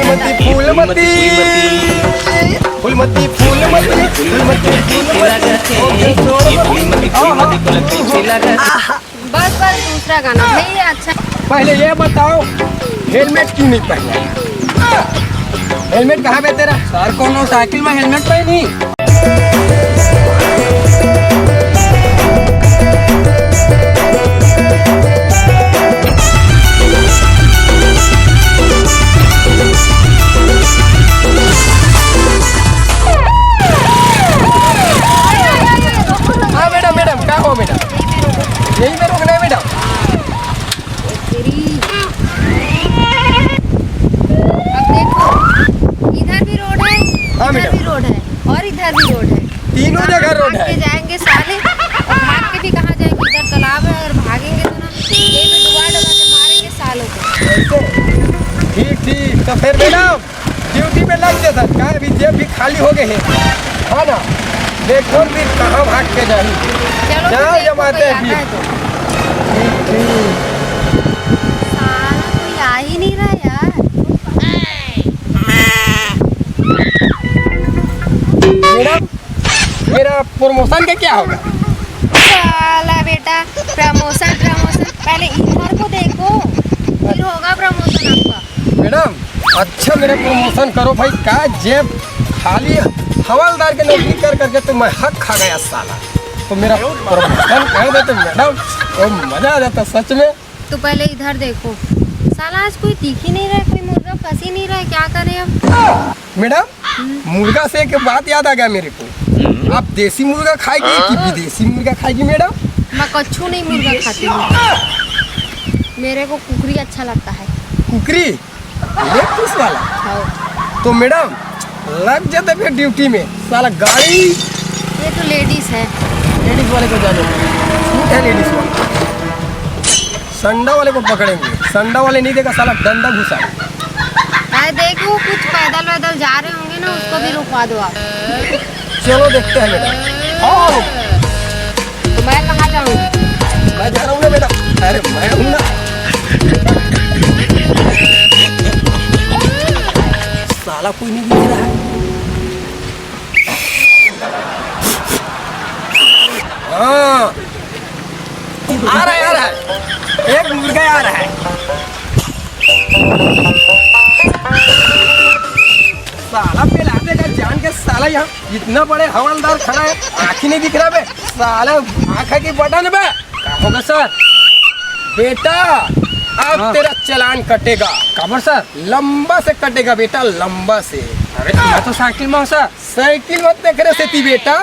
फूलमती फूलमती फूलमती फूलमती बस बस दूसरा गाना भैया अच्छा। पहले ये बताओ हेलमेट क्यों नहीं पहना? हेलमेट कहाँ पे तेरा? सर कोनो साइकिल में हेलमेट पहनी? हाँ मैडम मैडम क्या हो मैडम? यही में रोकना है मैडम। अब देखो इधर भी रोड है, हाँ, इधर मैडम। भी रोड है और इधर भी रोड है। तीनों जगह रोड भाग के है। जाएंगे साले और भाग के भी कहाँ जाएंगे? इधर तालाब है, अगर भागेंगे तो ना यही पे डुबा डुबा के मारेंगे सालों को। ऐसे? ठीक ठीक तो फिर मैडम ड्यूटी पे लग जाता क्या? अभी जेब भी खाली हो गए हैं, हाँ ना? देखो भी कहाँ भाग के जाएंगे। चलो जाओ फिर देखो जमाते कोई हैं आता फिर। है तो। साला कोई आ ही नहीं रहा यार। मैडम मेरा प्रमोशन का क्या होगा? साला बेटा प्रमोशन प्रमोशन पहले इधर को देखो फिर होगा प्रमोशन आपका। मैडम अच्छा मेरा प्रमोशन करो भाई। क्या जेब खाली हवलदार के नौकरी कर करके तो मैं हक खा गया साला। तो मेरा प्रमोशन कर देते मैडम तो मजा आ जाता सच में। तो पहले इधर देखो साला आज कोई दिख ही नहीं रहा है, कोई मुर्गा फंस ही नहीं रहा है, क्या करें अब? मैडम मुर्गा से एक बात याद आ गया मेरे को। आप देसी मुर्गा खाएगी कि विदेशी मुर्गा खाएगी मैडम? मैं कच्छू नहीं मुर्गा खाती हूँ, मेरे को कुकरी अच्छा लगता है। कुकरी ये किस वाला? खाओ। तो मैडम लग जाते फिर ड्यूटी में साला गाड़ी। ये तो लेडीज है। लेडीज वाले को जाने छूट है। लेडीज वाले संडा वाले को पकड़ेंगे, संडा वाले नहीं देगा साला डंडा घुसा। अरे देखो कुछ पैदल वैदल जा रहे होंगे ना, उसको भी रुकवा दो आप। चलो देखते हैं मैडम। आओ तो मैं कहाँ जाऊँ? मैं जा रहा हूँ ना मैडम। अरे मैं हूँ ना। साला कोई नहीं दिख रहा है। हाँ आ रहा है आ रहा है। एक मुर्गा आ रहा है। साला पेला देगा जान के साला यहाँ इतना बड़े हवलदार खड़ा है, आँख ही नहीं दिख रहा बे साला। आँख की बटन बे क्या होगा सर? बेटा अब तेरा चालान कटेगा। काबर सर? लंबा से कटेगा बेटा, लंबा से। अरे मैं तो साइकिल में हूँ सर। साइकिल मत देख रहे सेती बेटा।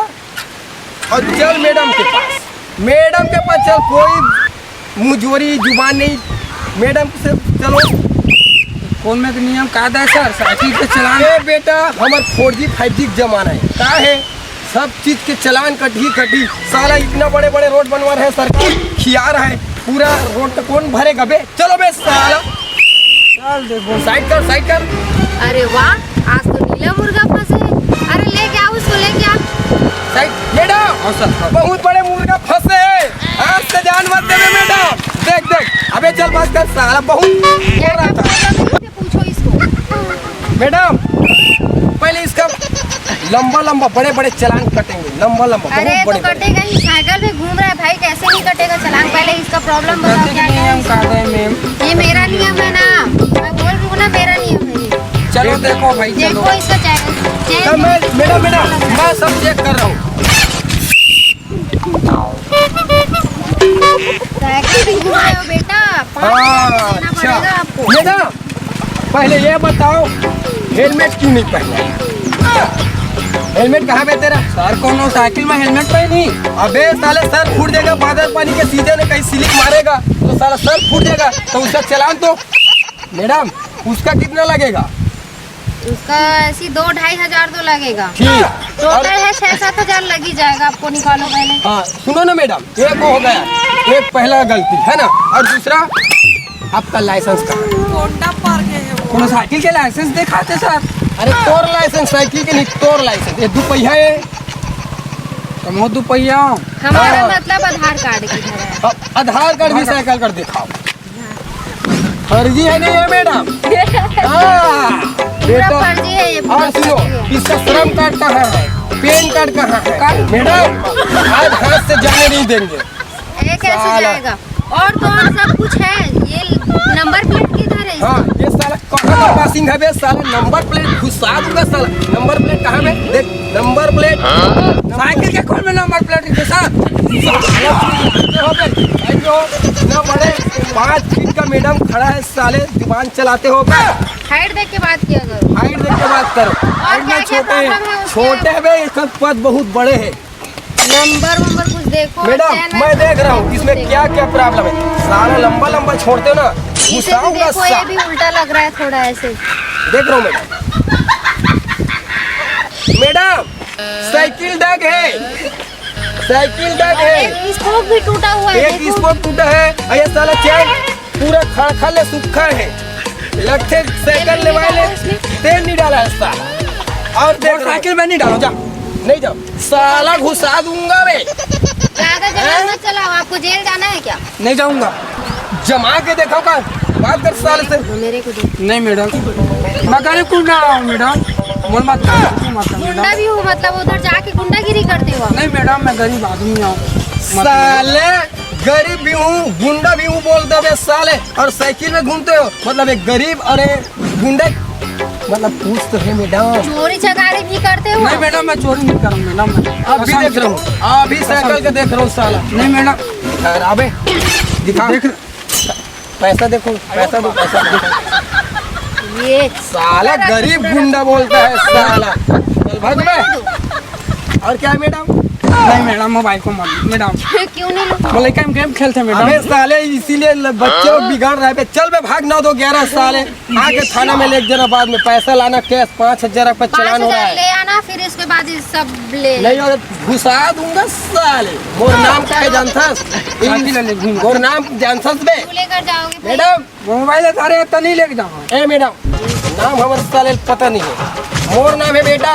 और चल मैडम के पास, मैडम के पास चल। कोई मुजोरी जुबान नहीं, मैडम से चलो। कौन में नियम कायदा है सर? साइकिल के चलान ए बेटा हमार 4G 5G का जमाना है। क्या है सब चीज के चालान कटी कटी। साला इतना बड़े बड़े रोड बनवा रहे हैं, सरकार खिया रहा है पूरा रोड तो कौन भरेगा बे? चलो बे साला चल देखो। साइड कर साइड कर। अरे वाह आज तो नीला मुर्गा फंसे। अरे लेके आओ उसको, लेके आओ। साइड मैडम हाँ सर। बहुत बड़े मुर्गा फंसे हैं। आज से जान मत देवे मैडम। देख देख अबे चल बस कर साला बहुत हो रहा था। पूछो इसको। मैडम पहले इसका लंबा लंबा बड़े बड़े चालान कटेंगे। लंबा लंबा अरे बहुत तो बड़े बड़े। कटेगा ही, साइकिल पे घूम रहा है भाई, कैसे नहीं कटेगा चालान? पहले इसका प्रॉब्लम बताओ क्या नियम है? कायदा है मैम। ये मेरा नियम है ना, मैं बोल रही हूँ ना मेरा नियम है ये। चलो देखो भाई चलो। देखो इसका चेक तो मैं मैडम मैडम मैं सब चेक कर रहा हूँ। साइकिल भी घूम रहे हो बेटा, 5 हाँ, देना पड़ेगा आपको। मैडम पहले ये बताओ हेलमेट क्यों नहीं पहना? हेलमेट कहाँ पे तेरा? सर कोनो साइकिल में हेलमेट पहनी? अबे साले सर फूट जाएगा, बादल पानी के सीधे ने कहीं स्लिप मारेगा तो साला सर फूट जाएगा। तो उसका चालान तो मैडम उसका कितना लगेगा? उसका ऐसी 2-2.5 हजार तो लगेगा। ठीक टोटल है 6-7 हजार लग ही जाएगा आपको। निकालो पहले। हाँ सुनो ना मैडम, एक हो गया, एक पहला गलती है ना, और दूसरा आपका लाइसेंस कहाँ है? कोनो साइकिल के लाइसेंस दिखाते सर। अरे तोर लाइसेंस साइकिल के नहीं, तोर लाइसेंस ये 2 पहिया है। तुम हो 2 पहिया। हमारा हाँ। मतलब आधार कार्ड की तरह है। आधार कार्ड भी साइकिल कर दिखाओ। फर्जी है नहीं है मैडम? हाँ पूरा फर्जी है ये, पूरा और सुनो, फर्जी है। इसका श्रम कार्ड कहाँ है, पैन कार्ड कहाँ है? मैडम आज हाथ से जाने नहीं देंगे। ये कैसे साला। जाएगा? और तो और सब कुछ है, ये नंबर प्लेट किधर है? हाँ ये साला कहाँ का पासिंग है बे साला, नंबर प्लेट घुसा दूंगा साला। नंबर प्लेट कहाँ है? देख नंबर प्लेट साइकिल के कौन में नंबर प्लेट के साथ? ना बड़े 5 फीट का मैडम खड़ा है साले, जुबान चलाते हो बे। हाइट देख के बात किया करो। हाइट देख के बात करो। हाइट में क्या-क्या छोटे प्रॉब्लम है उसके? छोटे है बे, इसका पद बहुत बड़े है। नंबर वंबर कुछ देखो। मैडम चैन मैं है, देख रहा हूँ कुछ इसमें देखो। क्या क्या प्रॉब्लम है। सारा लंबा लंबा छोड़ते हो ना, इसे भी घुसाऊंगा देखो, ये भी उल्टा लग रहा है थोड़ा ऐसे। देख रहा हूँ मैडम साइकिल डग है, साइकिल डग है। एक स्पोक भी टूटा हुआ है, एक देखो। स्पोक टूटा है और ये साला चैन पूरा खड़खड़ सूखा है। लगते साइकिल ले वाले तेल नहीं डाला है साला। और देख साइकिल में नहीं डालो, जा। नहीं जाओ साला घुसा दूंगा मैं। ज्यादा जल्दी मत चलाओ, आपको जेल जाना है क्या? नहीं जाऊंगा। जमा के देखो का बात कर साले से। मेरे को दे। नहीं मैडम, मैं गरीब गुंडा हूँ मैडम, मोल मत करो, मत करो गुंडा मैडम। भी हो मतलब उधर जाके गुंडागिरी करते हो आप? नहीं मैडम, मैं गरीब आदमी हूँ। साले गरीब भी हूँ गुंडा भी हूँ बोल दे साले, और साइकिल में घूमते हो मतलब एक गरीब और एक गुंडा, मतलब पूछ तो है मैडम। चोरी चकारी भी करते हो? नहीं मैडम, मैं चोरी नहीं करूँ मैडम। अभी देख रहा हूँ, अभी साइकिल के देख रहा हूँ साला। नहीं मैडम, खैर अबे दिखा देख पैसा देखो, पैसा दो, पैसा दो। ये साला गरीब गुंडा बोलता है साला। चल भाग बे। और क्या है मैडम? नहीं मैडम, मोबाइल को मत मैडम। क्यों नहीं लो? बोले क्या गेम खेलते अबे मैडम? साले इसीलिए बच्चे लोग बिगड़ रहे हैं। चल बे भाग 9-2-11 साले आके थाना में ले जरा, बाद में पैसा लाना, कैश 5,000 रुपये चलान हो रहा 5,000 है। ले आना, फिर इसके बाद ये सब ले। नहीं और घुसा दूंगा साले। मोर नाम का है जानथस? साइकिल ले घूम। मोर नाम जानथस बे? क्यों लेकर जाओगे भाई? मैडम मोबाइल अरे तो नहीं लेके जाओ। ए मैडम नाम हमारे साले पता नहीं है। मोर नाम है बेटा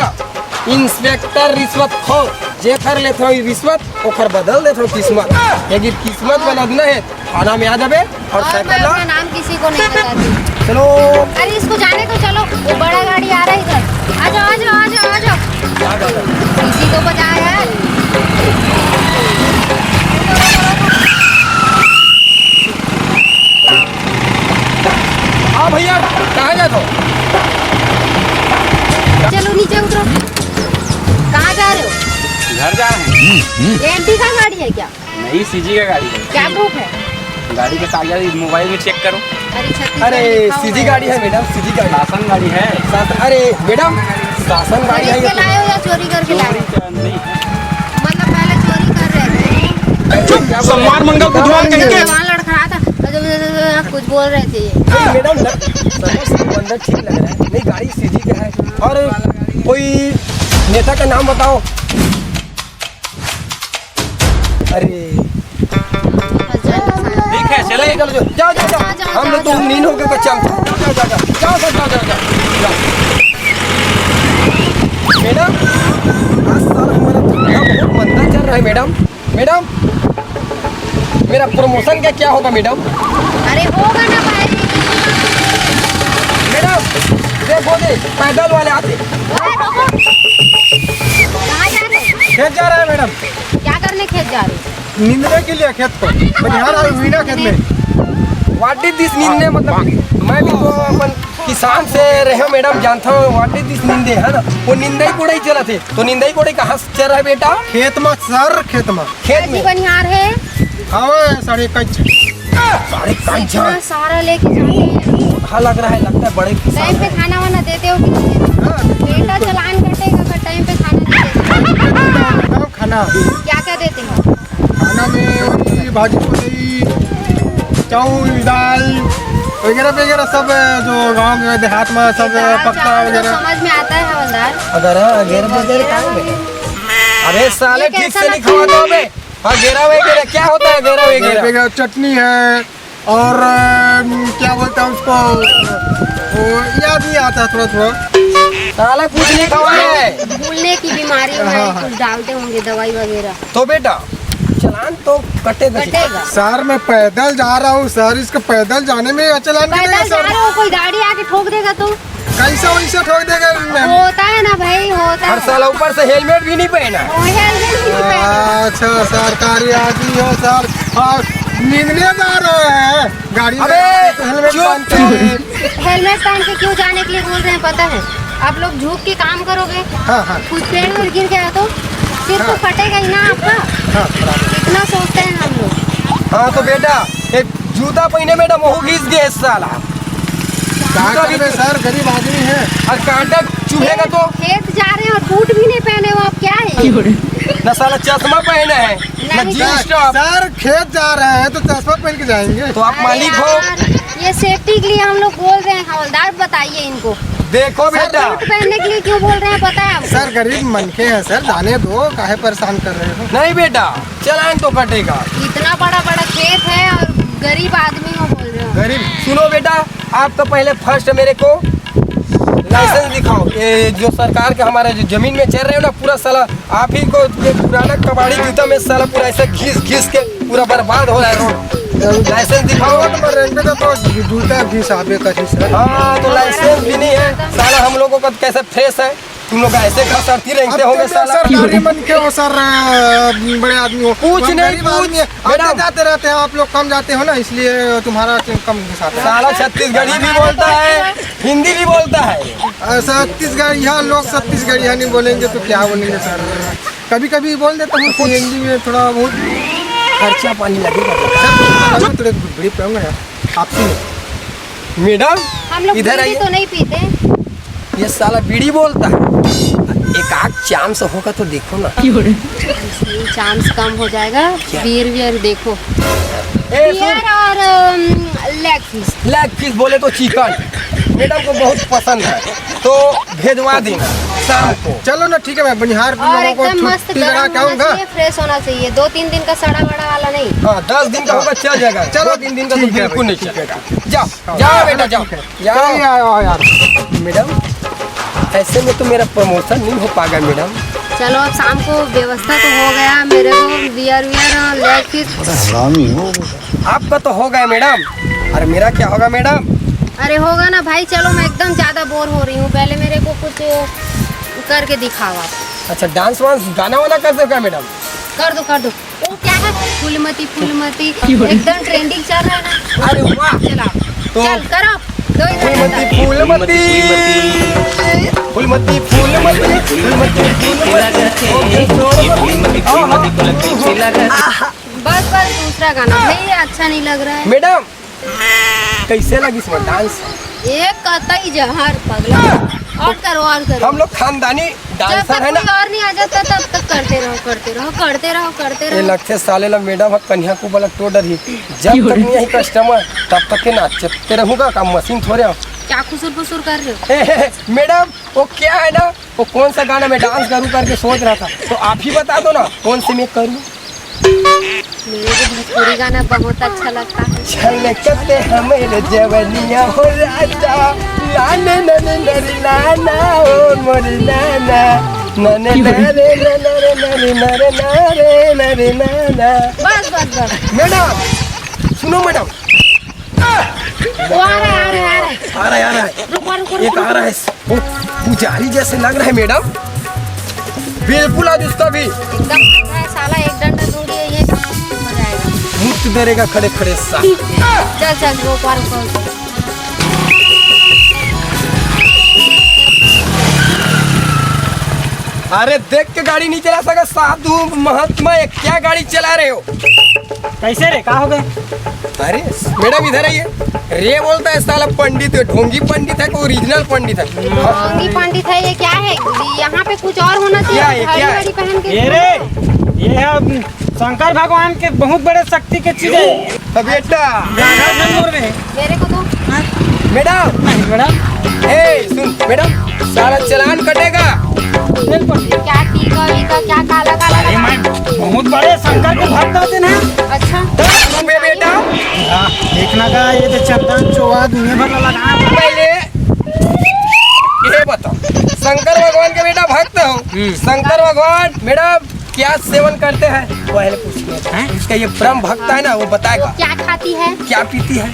इंस्पेक्टर रिश्वतखोर। जे कर लेते हो रिश्वत ओकर बदल देते हो किस्मत। यदि किस्मत बदलना है थाना में आ जाबे और और मैं साइकिल ला। अपना नाम किसी को नहीं बताती। चलो अरे इसको जाने को चलो, वो बड़ा गाड़ी आ रहा है इधर। आ जाओ आ जाओ आ जाओ आ जाओ। किसी को बचा यार। हाँ भैया कहाँ जाते हो? चलो नीचे उतरो। कहाँ जा रहे हो? घर जा रहे हैं। एमपी का गाड़ी है क्या? नहीं, सीजी का गाड़ी है। क्या प्रूफ है? गाड़ी के कागजात मोबाइल में चेक करो। अरे छत्तीसगढ़ अरे लिखा हुआ सीधी गाड़ी है मैडम, सीधी गाड़ी। शासन गाड़ी है। अरे मैडम शासन गाड़ी खरीद के है। लाए हो या चोरी करके लाए हो? नहीं है। मतलब पहले चोरी कर रहे थे। सोमवार मंगल बुधवार जवान लड़खड़ा था, कुछ बोल रहे थे ये। मैडम अंदर ठीक लग रहा है। नहीं गाड़ी सीधी का है। और कोई नेता का नाम बताओ। अरे ठीक है, चले। चलो जाओ जाओ जाओ, हम लोग तो नींद हो गए बच्चा। जाओ जाओ जाओ जाओ जाओ जाओ जाओ। मैडम आज साल हमारा धंधा बहुत मंदा चल रहा है मैडम। मैडम मेरा प्रमोशन का क्या होगा मैडम? अरे होगा ना भाई। मैडम देखो दे पैदल वाले आते। ओए, रुको। कहाँ जा रहे हो? खेत जा रहा है मैडम, क्या करने खेत जा रहे हो? नींदने के लिए खेत पर। बिहार और मीना खेत में। व्हाट इज दिस नींदने मतलब मैं भी तो अपन किसान से रहे मैडम जानता हूँ। व्हाट इज दिस नींदे है ना, वो निंदाई कोड़े ही चला थे। तो निंदाई कोड़े कहाँ से चल रहा है बेटा? खेत में सर, खेत में खेत में। बनिहार है, हाँ 5.5 सारे कंचा इतना सारा लेके जाते हैं। हाँ लग रहा है, लगता है बड़े टाइम किसान पे हैं। खाना वाना देते हो कि नहीं देते? बेटा चलान कटेगा अगर टाइम पे खाना नहीं देते। खाना क्या क्या देते हो? खाना में वही भाजी पूरी, चावल, दाल वगैरह वगैरह सब जो गांव के देहात में सब दाल पकता चावल तो वगैरह। समझ में आता है हवलदार। अगर अगेर बगैर कहाँ में? अबे साले ये ठीक कैसा से नहीं लगता है? खवा दो बे। हाँ गेरा वगैरह क्या होता है गेरा वगैरह? वगैरह चटनी है और क्या बोलते हैं उसको, वो याद नहीं आता थोड़ा थोड़ा। साला कुछ नहीं खवा है। भूलने की बीमारी में हाँ, हाँ। कुछ डालते होंगे दवाई वगैरह। तो बेटा चलान तो कटेगा। कटेगा। सर मैं पैदल जा रहा हूँ सर, इसको पैदल जाने में चलान पैदल कटेगा जा सर। रहे हो, कोई गाड़ी आके ठोक देगा तो? कैसा वैसा ठोक देगा मैम। होता है ना भाई, होता और है। साला ऊपर से हेलमेट भी नहीं पहना। वो हेलमेट भी नहीं पहना। अच्छा सरकारी आदमी हो सर, और नींदने जा रहे हैं गाड़ी में, अबे, तो हेलमेट चुप, पहनते हैं। हेलमेट पहन के क्यों जाने के लिए बोल रहे हैं पता है? आप लोग झुक के काम करोगे, हाँ हाँ कुछ पेड़ में गिर गया तो सिर तो फटेगा ही ना आपका। हाँ बराबर। इतना सोचते हैं हम लोग। हाँ तो बेटा एक जूता पहने में मुँह घिस गया साला। क्या करें सर, गरीब आदमी है। और कांटा चुभेगा तो खेत जा रहे हैं और बूट भी नहीं पहने हो, आप क्या है? न साला चश्मा पहना है न नहीं, जींस टॉप। सर खेत जा रहे हैं तो चश्मा पहन के जाएंगे। तो आप मालिक हो। यार, ये सेफ्टी के लिए हम लोग बोल रहे हैं। हवलदार बताइए इनको, देखो बेटा बूट पहनने के लिए क्यों बोल रहे हैं पता है आपको? सर गरीब मन के हैं सर, जाने दो, काहे परेशान कर रहे हो। नहीं बेटा चलान तो कटेगा। इतना बड़ा बड़ा खेत है और गरीब आदमी हो बोल रहे हो। गरीब सुनो बेटा, आप तो पहले फर्स्ट मेरे को लाइसेंस दिखाओ। ये जो सरकार के हमारे जो जमीन में चल रहे हो ना, पूरा साला आप ही को ये पुराना कबाड़ी जूता में साला पूरा ऐसे घिस के पूरा बर्बाद हो रहा है रोड। लाइसेंस दिखाओ। तो रेलवे का तो जूता भी साहब का ही सर। हाँ तो लाइसेंस भी नहीं है साला। हम लोगों का कैसे फ्रेश है, तुम लोग ऐसे का सरती रेंगते होंगे साला। सरकारी मन के हो सर, बड़े आदमी हो। कुछ हम नहीं, गरीब कुछ। आदमी हैं। मैडम। आते जाते रहते हैं, आप लोग कम जाते हो ना, इसलिए तुम्हारा कम घिसाता है। साला छत्तीसगढ़ी भी बोलता है, हिंदी भी बोलता है। छत्तीसगढ़ यहाँ लोग छत्तीसगढ़ यहाँ नहीं बोलेंगे तो क्या बोलेंगे सर। कभी कभी बोल देता हूँ हिंदी में थोड़ा बहुत। खर्चा पानी लगेगा। सर थोड़े बड़ी पाऊंगा यार आपसे। मैडम हम लोग इधर बीड़ी आइए। तो नहीं पीते। ये साला बीड़ी बोलता है। एक आग चांस होगा तो देखो ना। चांस कम हो जाएगा। बियर वियर देखो, ए, सुन। बियर और लेग पीस। लेग पीस बोले तो चिकन मैडम को बहुत पसंद है, तो भेजवा देना शाम को। चलो ना ठीक है, मैं बनिहार और लोगों को एकदम मस्त छुट्टी लगा गर्म के होना आऊंगा। चाहिए, फ्रेश होना चाहिए। 2-3 दिन का सड़ा बड़ा वाला नहीं। हाँ 10 दिन का होगा चल जाएगा। चलो, 2-3 दिन का तो ठीक है बिल्कुल भाई, नहीं चलेगा। जाओ जाओ बेटा जाओ जाओ। आओ यार। मैडम ऐसे में तो मेरा प्रमोशन नहीं हो पाएगा मैडम। चलो अब शाम को व्यवस्था तो हो गया। मेरे को बियर वियर और लेग पीस। आपका तो हो गया मैडम, और मेरा क्या होगा मैडम? अरे होगा ना भाई। चलो मैं एकदम ज्यादा बोर हो रही हूँ, पहले मेरे को कुछ करके दिखाओ आप। अच्छा डांस वांस गाना वाना कर देगा मैडम? कर दो कर दो। वो क्या है, फूलमती फूलमती एकदम ट्रेंडिंग चल रहा है ना। अरे वाह। चलो तो चल करो। दो इधर फूलमती इधर। फूलमती फूलमती फूलमती बस बस दूसरा गाना भाई अच्छा नहीं लग रहा है। मैडम कैसे लगी इसमें डांस? एक कतई जहर पगला। और करो और करो। हम लोग खानदानी जब डांसर तक है ना। कोई और नहीं आ जाता तब तक करते रहो करते रहो करते रहो करते ये रहो। लगते साले ला मैडम कन्या को बलक तो डर ही। जब तक नहीं आई कस्टमर तब तक के नाचते रहूंगा। काम मशीन थोड़े हो। क्या खुसुर फुसुर कर रहे हो? मैडम वो क्या है ना, वो कौन सा गाना मैं डांस करूं करके सोच रहा था, तो आप ही बता दो ना कौन से मैं करूं। मेरे को भोजपुरी गाना बहुत अच्छा लगता है। छलकते हमें जवनिया हो राजा लाने नने नरे नाना ओ मोरे नाना नने नरे नरे नरे नरे नरे नरे नाना। बस बस बस। मैडम सुनो मैडम, वो आ रहा है आ रहा है आ रहा है। आ रहा है आ रहा है। रुको रुको एक रुको। आ रहा है, वो पुजारी जैसे लग रहा है मैडम। बिल्कुल आज उसका भी एकदम अच्छा है साला। एक डंडा दूंगी ये हो जाएगा। मुफ्त देगा खड़े खड़े सा। चल चल रुको रुको। अरे देख के गाड़ी नहीं चला सका साधु महात्मा, ये क्या गाड़ी चला रहे हो? कैसे रे, का हो गए? अरे मैडम इधर आइए। रे बोलता है साला पंडित है, ढोंगी पंडित है कि ओरिजिनल पंडित है? ढोंगी पंडित है ये क्या है? यहाँ पे कुछ और होना क्या है, चाहिए। क्या है? हरी पहन के। ये रे, ये है शंकर भगवान के बहुत बड़े शक्ति के चीज है। तो बेटा मेरे को तो मैडम मैडम ए सुन मैडम, सारा चालान कटेगा। क्या टीका वीका क्या काला काला अरे लगा? मैं बहुत बड़े शंकर के भक्त होते हैं। अच्छा बे बेटा देखना का ये तो चंदन चोआ दुनिया भर लगा। पहले ये बताओ, शंकर भगवान के बेटा भक्त हो, शंकर भगवान मैडम क्या सेवन करते हैं पहले पूछिए। इसका ये परम भक्त है ना, वो बताएगा। क्या खाती है? क्या पीती है?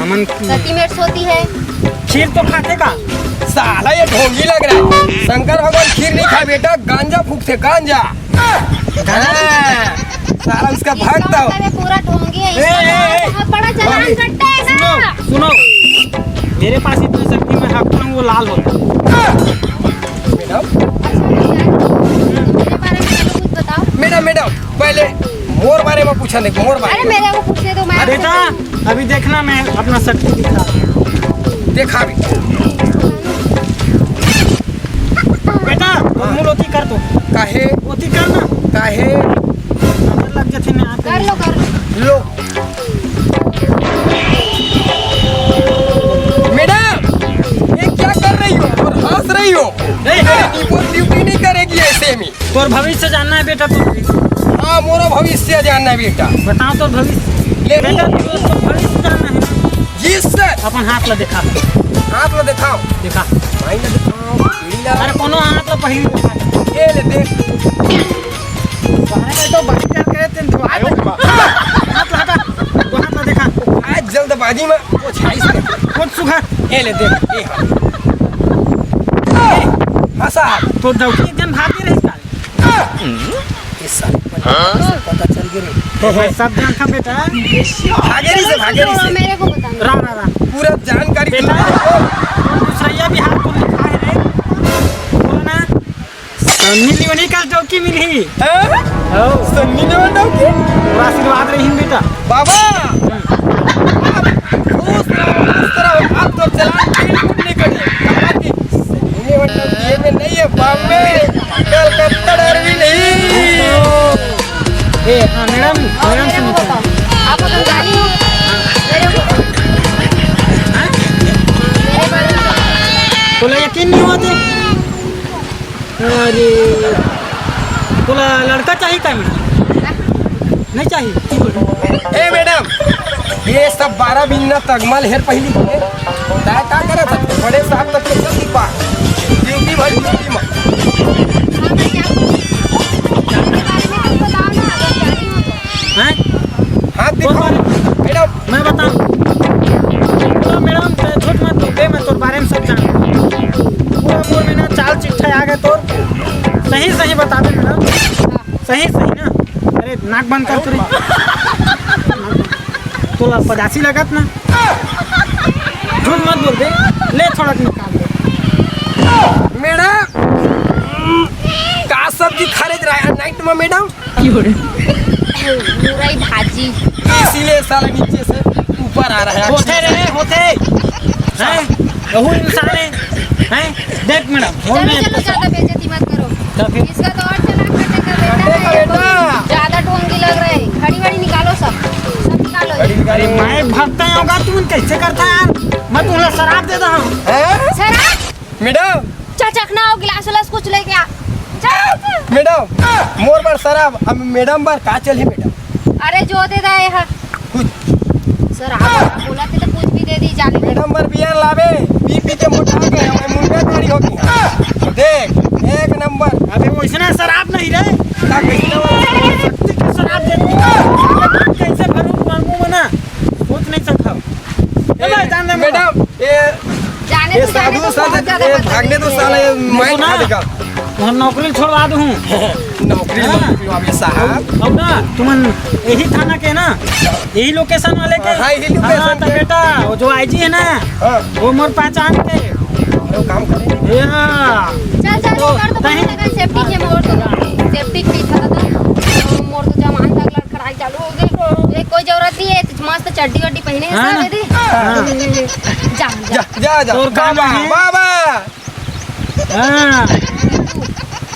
हमन सती मेट्स होती है। खीर तो खाते का साला ये ढोंगी लग रहा है। शंकर भगवान खीर नहीं खाए बेटा, गांजा फूकते गांजा। हाँ, साला उसका भक्त हो। मतलब ये पूरा ढोंगी है, ए, ए, ए, बहुत बड़ा चालान भाभी, कटता है ना। सुनो मेरे पास इतनी शक्ति में हाँकता हूँ वो लाल होता है। मैडम मेरे बारे में चलो कुछ बताओ। मैडम मैडम पहले मोर बारे में पूछा नहीं, मोर अरे बारे में मेरे को पूछने दो, मैं बेटा अभी देखना मैं अपना शक्ति दिखा देखा भी। बेटा मुँह लोती कर दो काहे लोती कर ना काहे नजर लग जाते ना आप कर लो कर लो। लो मैडम ये क्या कर रही हो और हंस रही हो? ड्यूटी नहीं करेगी ऐसे में। तोर भविष्य जानना है बेटा तो हाँ मोरा भविष्य जानना है बेटा। बताओ तो भविष्य ले बेटा तो भविष्य जानना है जी सर। अपन हाथ ला दिखा हाथ में दिखाओ, दिखा भाई ने दिखाओ, बीड़ी ला। अरे कोनो हाथ ला पहली दिखा ये ले देख। तो बात कर तेन तो हाथ ला हटा तो हाथ ला दिखा आज जल्दबाजी में वो छाई से कुछ सुखा ये ले देख ये हंसा तो दौकी जन भागी रही काल ये सारी पता चल गई। सब जानता बेटा भागेरी से मेरे को बताना। रा रा रा पूरा जानकारी बेटा दूसरा भी हाथ को लिखा है रे बोलो ना सन्नी लियोनी का चौकी मिली सन्नी ने बताओ कि पूरा आशीर्वाद रही बेटा बाबा खुश रहो आप तो चलान बिल्कुल नहीं कटे। सन्नी ने मतलब ये में नहीं है बॉम्बे कलकत्ता डरवी नहीं। ए हाँ मैडम मैडम मेरे को सुनो बताओ, आप अगर गाली हो मेरे को मेरे बारे में बताओ। तुला यकीन नहीं होते अरे तुला लड़का चाहिए क्या मैडम नहीं चाहिए ए मैडम ये सब 12 महीना तगमल हेर पहली है ता का करे था बड़े साहब तक के जल्दी पा ड्यूटी भर ड्यूटी में। हाँ, मैं जानती हूँ। मेरे बारे में कुछ बताओ ना, अगर जानी हो तो। हैं हाथ दिखाओ मैडम। मैं बताऊं तो मैडम झूठ मत बोल मैं तोर बारे में सब जानता हूं पूरा मोर में ना चाल चिट्ठा आ गए तोर सही सही बता दे मैडम सही सही ना अरे नाक बंद कर तुरी तोला पदासी लगत ना झूठ मत बोल दे ले थोड़ा निकाल दे मैडम का सब्जी खरीद रहा है नाइट में मैडम? मुरई भाजी। इसीलिए साला नीचे से ऊपर आ रहा है। होते रे होते हैं बहु इंसान हैं देख मैडम मोर चलो में चलो, ज्यादा बेइज्जती मत करो। तो फिर इसका तो और चलान करने का बेटा करने का है, बेटा। ज्यादा ढोंगी लग रहे हैं। घड़ी वड़ी निकालो, सब निकालो। अरे मैं भगता होगा तुम कैसे करता है यार मैं तुम्हें शराब दे रहा हूँ हैं? शराब मैडम चल चखना हो, गिलास उलास कुछ लेके आ। चल। मैडम मोर बार शराब अब मैडम बार का चली मैडम अरे जो दे रहा है कुछ शराब बोला थे तो कुछ भी दे दी जाने दे। मैडम बार बियर लावे पी पी के मोटा गए हमें मुंडा गाड़ी होगी। देख एक नंबर अभी वो इतना शराब नहीं रहे का कैसे वाला शक्ति की शराब दे कैसे भरूं मांगू मना सोच नहीं सकता मैडम ये जाने ये तो जाने साधु तो साधु बहुत ज्यादा ये बदतमीज भागने तो है। साला ये माइंड खा देगा। वहाँ नौकरी छोड़वा दूँ नौकरी अभी साहब अब ना तुमन यही थाना के ना यही लोकेशन वाले के हाँ, यही लोकेशन हाँ, तो के। बेटा वो जो आईजी है ना हाँ वो मोर पहचान के वो काम करेंगे। ये हाँ चल चल तो कर तो तहीं- लगा सेफ्टी के मोड़ तो सेफ्टी की था तो मोड़ तो जमान तक लड़खड़ाई चालू हो गई। ये कोई जरूरत नहीं है, मस्त चड्डी वड्डी पहने के हाँ साथ दे जा जा जा जा जा और काम बाबा है? बाबा हाँ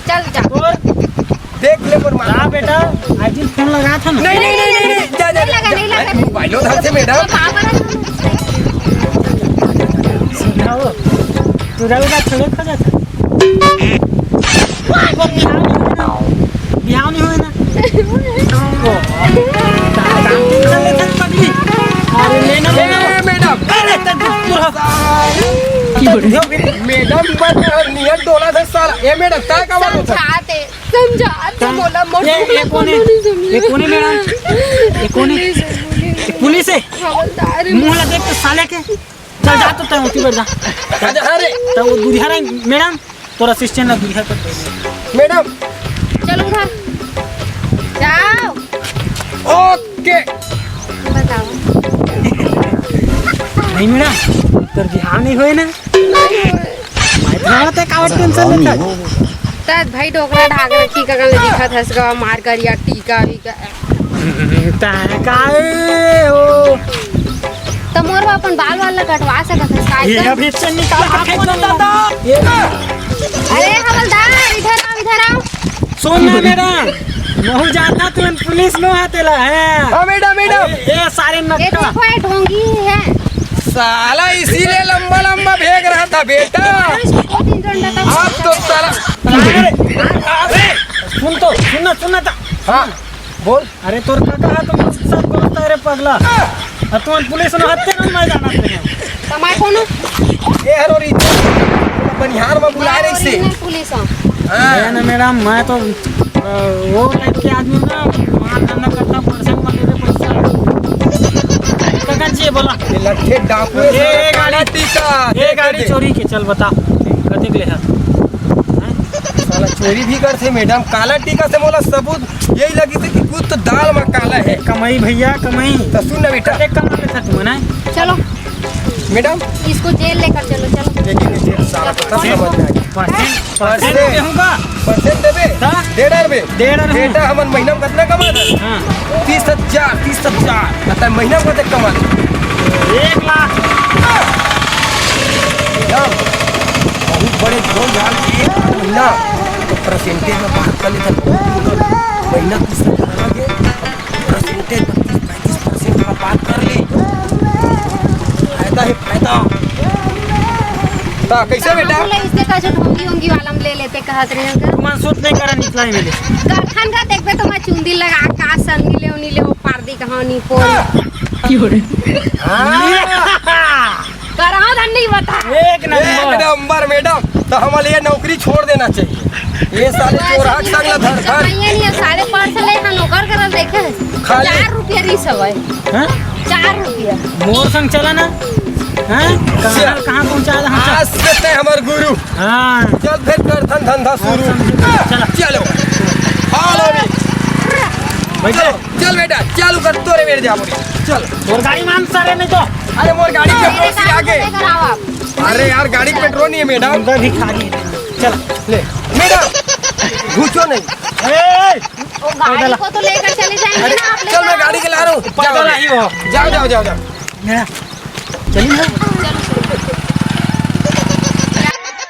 चल जा। और देख ले पर हाँ बेटा आईजी फोन लगा था ना नहीं नहीं नहीं नहीं नहीं जा जा नहीं लगा, नहीं लगा। मोबाइलो धर से मैडम सिखाओ तुरा उरा छोड़े खा जाता वो बिहाव नहीं हुए ना वो चले थे पगली अरे लेना ए मैडम अरे तक पूरा मैडम पर नियत डोला था साला ए मैडम काय का वाला था समझाते बोला मोड़ ये कोने मैडम ये कोने पुलिस है हवलदार मुंह लगे के साले के चल चल जा तो तू उठी बैठ जा कहाँ रे तो वो दूरिया रही मैडम तोर असिस्टेंट ना दूरिया कर मैडम? चलो उधर जाओ। ओके बताओ। नहीं मैडम तोर बिहार नहीं होए ना मैं इतना ते कावट टेंशन लेता तत भाई डोकरा ढाक रखी कगल ले दिखत हस गवा मार करिया टीका वीका ता काए हो तो मोर अपन बाल वाल ला कटवा सकत हस काय ये अभी से निकाल के फेंक दो ये अरे हवलदार इधर आओ सुन ना मैडम महू जाता तू पुलिस लो आतेला है हाँ मैडम मैडम। ये सारे ये नक्का देखो ये ढोंगी है साला इसीलिए लंबा लंबा भेग रहा था बेटा। इसको 3 डंडा तक अब तो साला सुन था हाँ बोल। अरे तोर काका है तो मुझसे साथ बोलता रे पगला और तू पुलिस न हत्ते न मैं जाना थे कमाई कोनो ए हरो री बनिहार में बुला रही से। पुलिस है ना मैडम मैं तो वो टाइप के आदमी ना मार धंधा करता परसेंट में दे पैसा काका जी बोला ये लट्ठे डाकू ये गाड़ी टीका ये गाड़ी चोरी के चल बता कते के ले है साला चोरी भी करते मैडम। काला टीका से बोला सबूत यही लगी थी कि कुछ तो दाल में काला है। कमाई भैया कमाई तो सुन ना बेटा एक कमा पे था तुम ना चलो मैडम इसको जेल लेकर चलो लेकिन साला पता समझ में आ गया। परसेंट देहूंगा परसेंट देबे हाँ। 1.5 बेटा हमन महीना में कितना कमा दे? हां 30,000 मतलब महीना में कितना कमा दे? 1 लाख मैडम बहुत बड़े धोम झाल के महीना तो परसेंटेज में बात कर लेते महीना 30,000 के परसेंटेज 35% का बात कर ली फायदा है फायदा। तो कैसे बेटा? इससे का जो ढोंगी होंगी वाला हम ले लेते कहत रहे हैं तुम सूट नहीं करा निकला मिले गठन का देखबे तो मैं चुंदी लगा का सन्नी ले वो पारदी कहानी को करा धन्नी बता एक नंबर नंबर मैडम। तो हमारे लिए नौकरी छोड़ देना चाहिए। ये साले चोरा संग ला धर धर ये नहीं सारे पार्सल ले हां नौकर करल देखे खाली 4 रुपया री सब है हां 4 रुपया मोर संग चला ना हां कहां पहुंचा दे हम आज से ते हमर गुरु। हां चल फिर कर धंधा शुरू। चला चलो हालो भी चलो चल बेटा चालू कर तोरे मेरे जा बोली चल। और गाड़ी मान सारे नहीं तो अरे मोर गाड़ी पेट्रोल से आगे। लेकर आओ आप अरे यार गाड़ी पेट्रोल नहीं है मैडम। अंदर भिखारी चल ले मैडम घुसो नहीं। ए वो गाड़ी को तो लेकर चले जाएंगे अरे ना आप चल मैं गाड़ी के ला रहा हूँ। पैदल आई हो जाओ जाओ जाओ जाओ। मेरा चलिए चलो